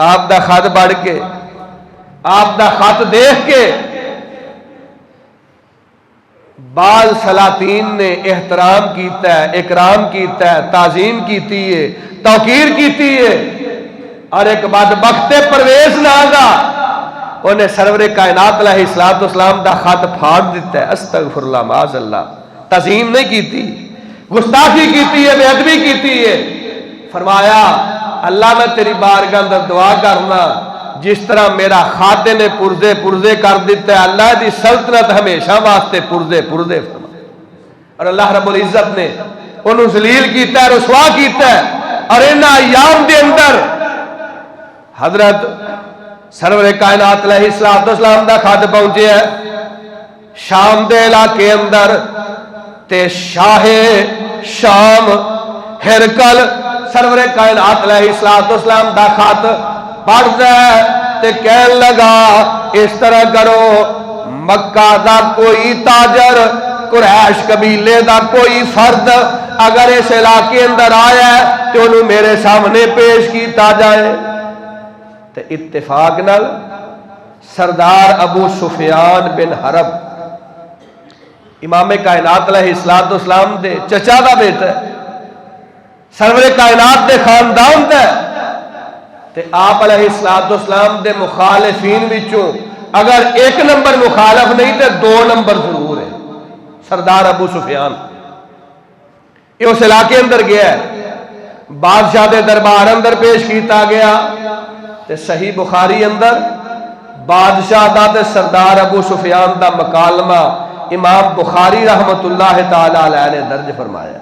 آپ دا خط پڑھ کے، آپ دا خط دیکھ کے بعض سلاطین نے احترام کیتا ہے، اکرام کیتا ہے، تعظیم کیتی ہے، توقیر کیتی ہے، اور ایک بدبخت پرویز ناگا انہیں سرور کائنات علیہ السلام دا خط پھاڑ دیتا ہے. استغفر اللہ، معاذ اللہ. تعظیم نہیں کیتی، گستاخی کیتی ہے، بے ادبی کیتی ہے. فرمایا اللہ میں تیری بارگاہ اندر دعا کرنا جس طرح میرا خادے نے پرزے پرزے کر دیتا ہے، اللہ دی سلطنت ہمیشہ واسطے پرزے پرزے فرما. اور اللہ رب العزت نے انہوں ذلیل کیتا ہے، رسوا کیتا ہے. اور ان ایام دے اندر حضرت سرور کائنات علیہ السلام دا خط پہنچے ہے شام دے علاقے اندر، تے شاہ شام ہرکل سرور کائنات علیہ السلام دا خط پڑھتا ہے تے کہنے لگا اس طرح کرو، مکہ دا کوئی تاجر، قریش قبیلے دا کوئی فرد اگر اس علاقے اندر آیا ہے تو انہوں میرے سامنے پیش کیتا جائے. تے اتفاق نال سردار ابو سفیان بن حرب امام کائنات علیہ السلام دے چچا دا بیٹا ہے، سرور کائنات دے خاندان دا ہے. تے آپ علیہ السلام دے مخالفین وچوں اگر ایک نمبر مخالف نہیں تے 2 نمبر ضرور ہے سردار ابو سفیان. یہ اس علاقے اندر گیا ہے، بادشاہ دے دربار اندر پیش کیتا گیا. تے صحیح بخاری اندر بادشاہ دا تے سردار ابو سفیان دا مکالمہ امام بخاری رحمت اللہ تعالی علیہ نے درج فرمایا.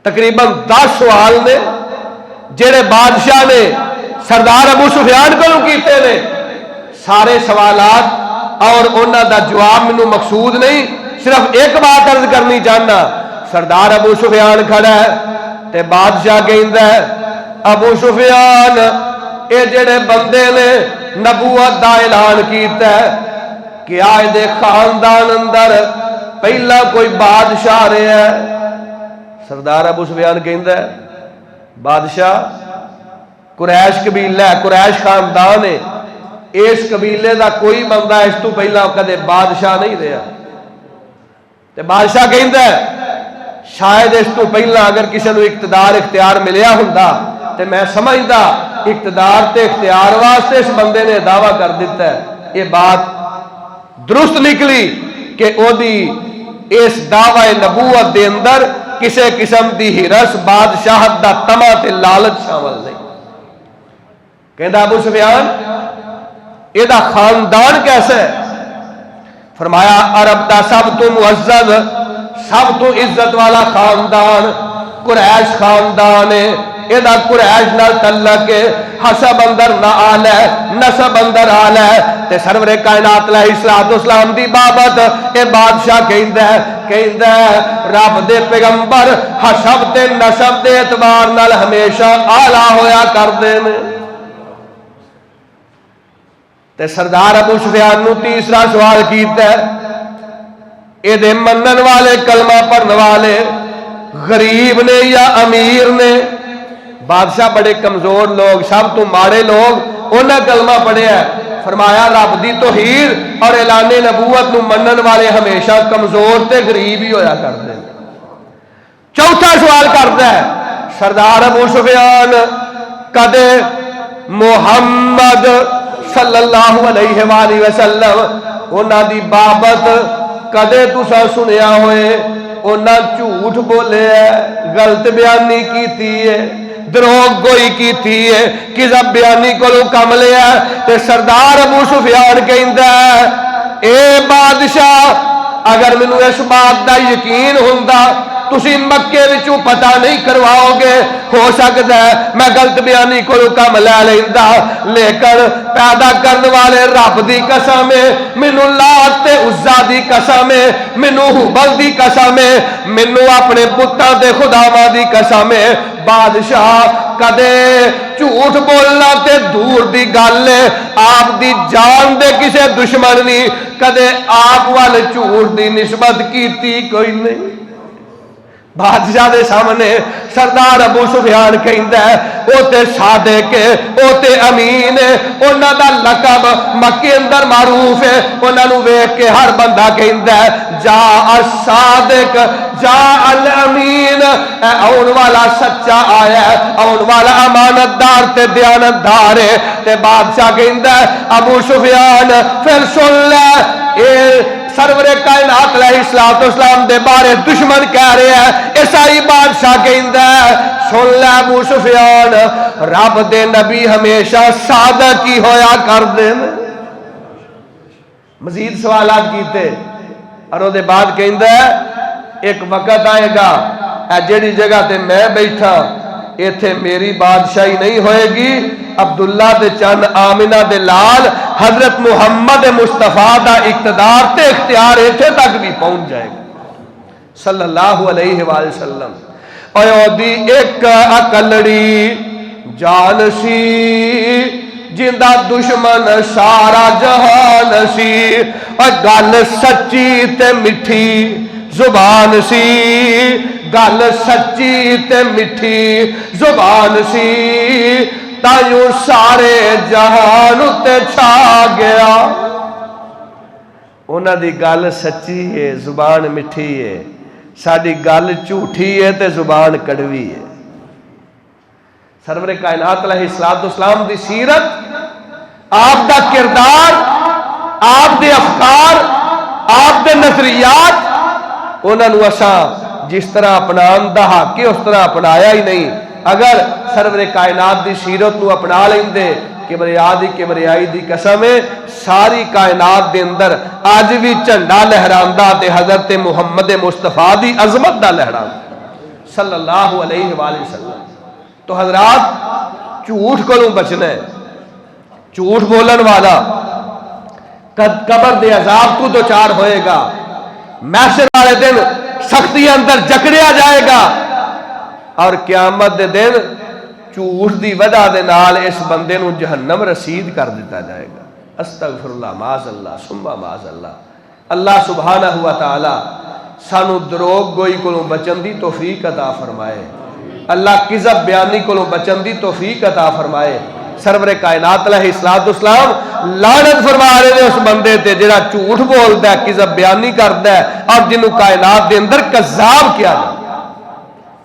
تقریباً 10 سوال نے جڑے بادشاہ نے سردار ابو سفیان کو کیتے نے. سارے سوالات اور انہاں دا جواب مینوں مقصود نہیں، صرف ایک بات عرض کرنی چاہنا. سردار ابو سفیان کھڑا ہے تے بادشاہ کہندا ہے ابو سفیان اے جڑے بندے نے نبوت دا اعلان کیتا ہے کہ آج دے خاندان اندر پہلا کوئی بادشاہ رہا ہے. سردار ابو سفیان کہندا ہے بادشاہ قریش قبیلہ ہے، قریش خاندان ہے، اس قبیلے دا کوئی بندہ اس تو پہلا کدے بادشاہ نہیں رہا. تے بادشاہ کہندا ہے شاید اس تو پہلا اگر کسی نو اقتدار اختیار ملیا ہوندا تے میں سمجھدا اقتدار تے اختیار واسطے اس بندے نے دعویٰ کر دیتا ہے. یہ بات درست نکلی کہ او دی اس دعوی نبوت دے اندر کسے قسم دی ہرس بادشاہت دا طمع تے لالچ شامل نہیں. کہندا ابو سفیان یہ دا خاندان کیسا ہے؟ فرمایا عرب دا سب تو معزز سب تو عزت والا خاندان قریش خاندان ہے. یہ دا قریش نال تعلق ہے، حسب اندر نہ آل ہے، نسب اندر آل ہے. تے سرور کائنات علیہ السلام دی بابت اے بادشاہ کہندا ہے رب دے پیغمبر حسب تے نسب دے اعتبار نال ہمیشہ آلہ ہویا کردے نے. تے سردار ابو سفیان نو تیسرا سوال کیتا ہے اے دے منن والے کلمہ پڑھن والے غریب نے یا امیر نے؟ بادشاہ بڑے کمزور لوگ، سب تو ماڑے لوگ انہاں کلمہ پڑھیا ہے. فرمایا رب دی توحید اور اعلان نبوت نو منن والے ہمیشہ کمزور تے غریب ہی ہویا کرتے ہیں. چوتھا سوال کرتا ہے سردار ابو سفیان کدے محمد صلی اللہ علیہ وآلہ وسلم انہاں دی بابت کدے تسا سنیا ہوئے انہاں جھوٹ بولے ہے، غلط بیانی کیتی ہے، دروغ گوئی کیتی ہے، کذب بیانی کو کم لیا ہے؟ تے سردار ابو سفیان کہندا ہے اے بادشاہ اگر مینوں اس بات دا یقین ہوندا تسی مکے وچوں پتہ نہیں کرواؤ گے، ہو سکتا ہے میں غلط بیانی کو کم لے لیندا، لیکن پیدا کرنے والے رب دی قسم ہے، مینوں لات تے عزا دی قسم ہے، مینوں ہبل دی قسم ہے، مینوں اپنے بتاں دے خداواں دی قسم ہے. بادشاہ کدے جھوٹ بولنا تے دور دی گل ہے، آپ دی جان دے کسے دشمن نہیں کدے آپ والے جھوٹ دی نسبت کیتی کوئی نہیں. بادشاہ دے سامنے سردار ابو سفیان کہندا ہے او تے صادق ہے، او تے امین ہے، انہاں دا لقب مکے اندر معروف ہے، انہاں نو ویکھ کے ہر بندہ کہندا ہے جاء الصادق جاء الامین، اے آن والا سچا آیا ہے، آن والا امانت دار تے دیانت دار ہے۔ تے بادشاہ کہندا ہے ابو سفیان پھر سن لے، اے سرور کائنات علیہ السلام دے بارے دشمن کہہ رہے ہیں، عیسائی بادشاہ کہندا ہے سن لے ابو سفیان، رب دے نبی ہمیشہ صادق ہی ہویا کر دے۔ مزید سوالات کیتے اور وہ دے بعد کہندا ہے ایک وقت آئے گا اے جیڑی جگہ تے میں بیٹھا ایتھے میری بادشاہی نہیں ہوئے گی، عبداللہ دے چند آمنہ دے لال حضرت محمد مصطفیٰ دا اقتدار تے اختیار ایتھے تک بھی پہنچ جائے گا صلی اللہ علیہ وآلہ وسلم۔ اور دی ایک اکلڑی جان سی جندہ دشمن سارا جہان سی، اور گل سچی تے مٹھی زبان سی، گل سچی تے مٹھی زبان سی، تائیوں سارے جہان تے چھا گیا۔ انہاں دی گل سچی ہے، زبان مٹھی ہے، ساڈی گل جھوٹھی ہے تے زبان کڑوی ہے۔ سرور کائنات علیہ السلام دی سیرت، آپ دا کردار، آپ دے افکار، آپ دے نظریات، انہاں نو اساں جس طرح اپنان دا حق ہے اس طرح اپنایا ہی نہیں۔ اگر سرور کائنات دی سیرت نو اپنا لیندے، کبریائی دی قسم ہے ساری کائنات دے اندر آج بھی جھنڈا لہراندا تے حضرت محمد مصطفیٰ دی عظمت دا لہراندا صلی اللہ علیہ وآلہ وسلم۔ تو حضرات جھوٹ کو بچنا ہے، جھوٹ بولن والا قبر دے عذاب کو دوچار ہوئے گا، محشر والے دن سختی اندر جکڑیا جائے گا، اور قیامت دے دن جھوٹ دی وجہ دے نال اس بندے نو جہنم رسید کر دیتا جائے گا۔ استغفر اللہ، معاذ اللہ، ثم معاذ اللہ۔ اللہ سبحانہ و تعالی سانو دروغ گوئی کو بچن دی توفیق عطا فرمائے، اللہ کذب بیانی کو بچن دی توفیق عطا فرمائے۔ سرور کائنات علیہ السلام لعنت فرما رہے ہیں اس بندے تے جڑا جھوٹ بولدا ہے، کذب بیانی کردا ہے، اور جنوں کائنات دے اندر کذاب کیا جائے۔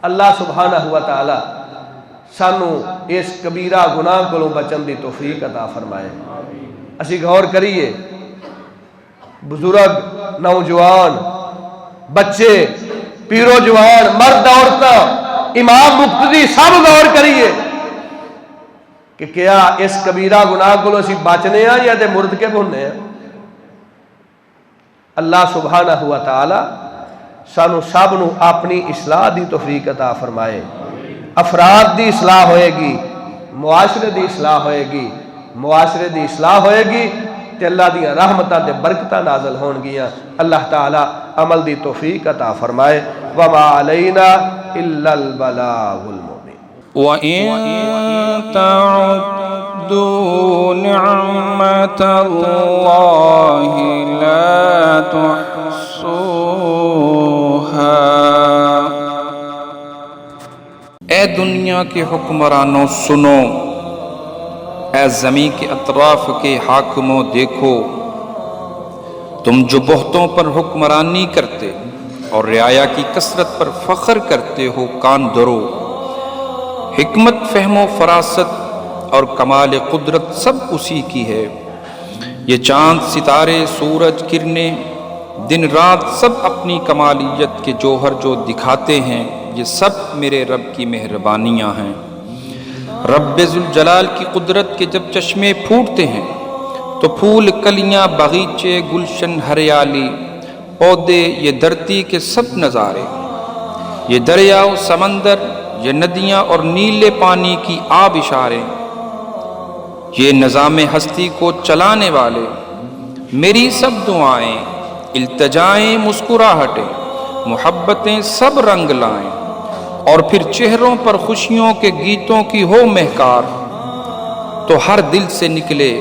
اللہ سبحانہ و تعالی سانو اس کبیرہ گناہ کو بچن دی توفیق عطا فرمائے۔ اسی غور کریے، بزرگ، نوجوان، بچے، پیرو جوان، مرد، عورتاں، امام، مقتدی، سب غور کریے کہ کیا اس کبیرہ گناہ کو اسی بچنے ہیں یا دے مرد کے بھونے ہیں۔ اللہ سبحانہ و تعالی سانو سب نو اپنی اصلاح دی توفیق عطا فرمائے۔ افراد دی اصلاح ہوئے گی، معاشرے دی اصلاح ہوئے گی، معاشرے دی اصلاح ہوئے گی تے اللہ دی رحمتاں تے برکتاں نازل ہون گیاں۔ اللہ تعالی عمل دی توفیق عطا فرمائے۔ وما علینا الا البلاغ المبین۔ وَإِن تَعُدُّوا نِعْمَةَ اللَّهِ لَا تُحْصُوهَا۔ اے دنیا کے حکمرانوں سنو، اے زمین کے اطراف کے حاکموں دیکھو، تم جو بہتوں پر حکمرانی کرتے اور رعایا کی کثرت پر فخر کرتے ہو، کان دھرو۔ حکمت، فہم و فراست اور کمال قدرت سب اسی کی ہے۔ یہ چاند، ستارے، سورج، کرنیں، دن رات سب اپنی کمالیت کے جوہر جو دکھاتے ہیں، یہ سب میرے رب کی مہربانیاں ہیں۔ رب ذوالجلال کی قدرت کے جب چشمے پھوٹتے ہیں تو پھول، کلیاں، باغیچے، گلشن، ہریالی، پودے، یہ دھرتی کے سب نظارے، یہ دریا و سمندر، یہ ندیاں اور نیلے پانی کی آب اشارے، یہ نظام ہستی کو چلانے والے، میری سب دعائیں، التجائیں، مسکراہٹیں، محبتیں سب رنگ لائیں، اور پھر چہروں پر خوشیوں کے گیتوں کی ہو مہکار، تو ہر دل سے نکلے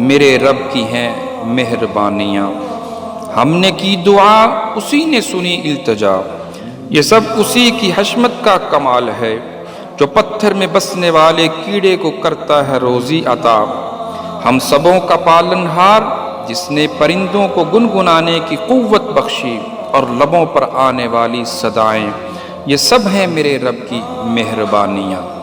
میرے رب کی ہیں مہربانیاں۔ ہم نے کی دعا، اسی نے سنی التجا، یہ سب اسی کی حشمت کا کمال ہے جو پتھر میں بسنے والے کیڑے کو کرتا ہے روزی عطا۔ ہم سبوں کا پالنہار جس نے پرندوں کو گنگنانے کی قوت بخشی اور لبوں پر آنے والی صدائیں، یہ سب ہیں میرے رب کی مہربانیاں۔